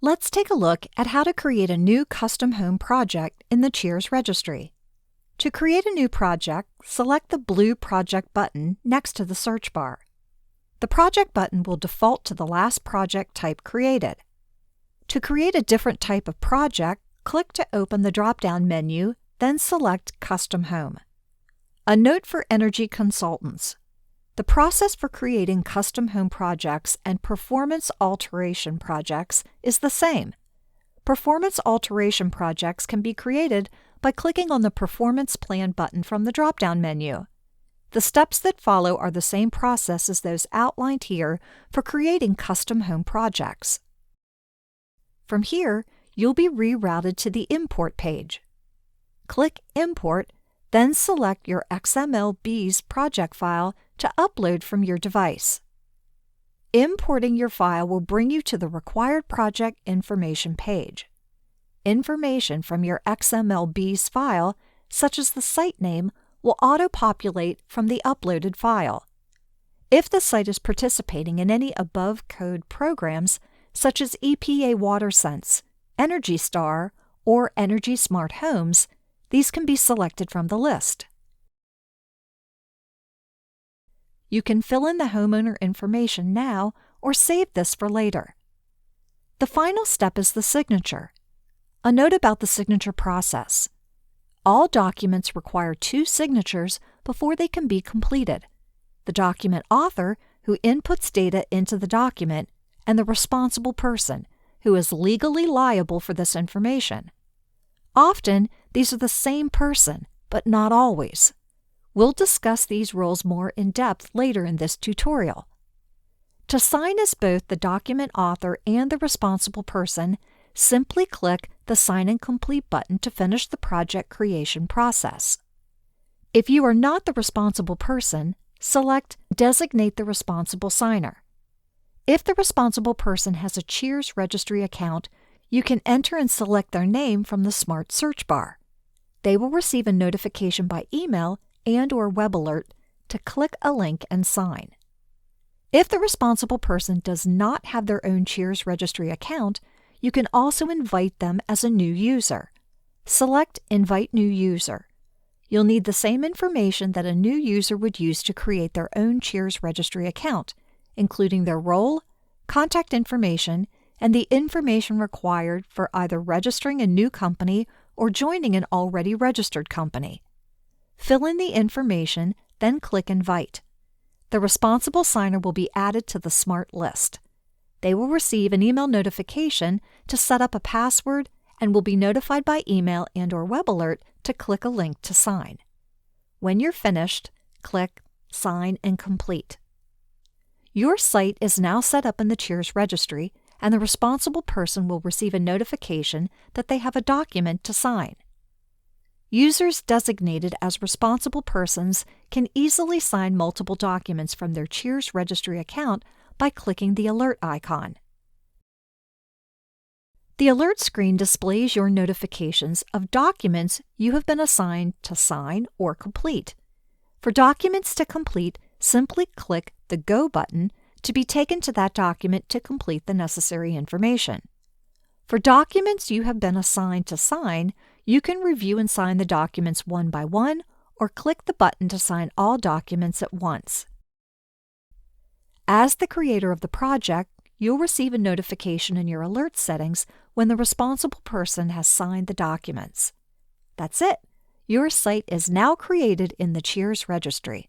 Let's take a look at how to create a new custom home project in the Cheers Registry. To create a new project, select the blue Project button next to the search bar. The Project button will default to the last project type created. To create a different type of project, click to open the drop-down menu, then select Custom Home. A note for energy consultants. The process for creating custom home projects and performance alteration projects is the same. Performance alteration projects can be created by clicking on the Performance Plan button from the drop-down menu. The steps that follow are the same process as those outlined here for creating custom home projects. From here, you'll be rerouted to the Import page. Click Import, then select your XML-Bs project file to upload from your device. Importing your file will bring you to the required project information page. Information from your XML-Bs file, such as the site name, will auto-populate from the uploaded file. If the site is participating in any above code programs, such as EPA WaterSense, Energy Star, or Energy Smart Homes, these can be selected from the list. You can fill in the homeowner information now or save this for later. The final step is the signature. A note about the signature process. All documents require 2 signatures before they can be completed: the document author, who inputs data into the document, and the responsible person, who is legally liable for this information. Often, these are the same person, but not always. We'll discuss these roles more in depth later in this tutorial. To sign as both the document author and the responsible person, simply click the Sign and Complete button to finish the project creation process. If you are not the responsible person, select Designate the Responsible Signer. If the responsible person has a Cheers Registry account, you can enter and select their name from the Smart Search bar. They will receive a notification by email and/or web alert to click a link and sign. If the responsible person does not have their own Cheers Registry account, you can also invite them as a new user. Select Invite New User. You'll need the same information that a new user would use to create their own Cheers Registry account, including their role, contact information, and the information required for either registering a new company or joining an already registered company. Fill in the information, then click Invite. The responsible signer will be added to the Smart list. They will receive an email notification to set up a password and will be notified by email and/or web alert to click a link to sign. When you're finished, click Sign and Complete. Your site is now set up in the Cheers Registry, and the responsible person will receive a notification that they have a document to sign. Users designated as responsible persons can easily sign multiple documents from their Cheers Registry account by clicking the alert icon. The alert screen displays your notifications of documents you have been assigned to sign or complete. For documents to complete, simply click the Go button to be taken to that document to complete the necessary information. For documents you have been assigned to sign, you can review and sign the documents one by one or click the button to sign all documents at once. As the creator of the project, you'll receive a notification in your alert settings when the responsible person has signed the documents. That's it. Your site is now created in the Cheers Registry.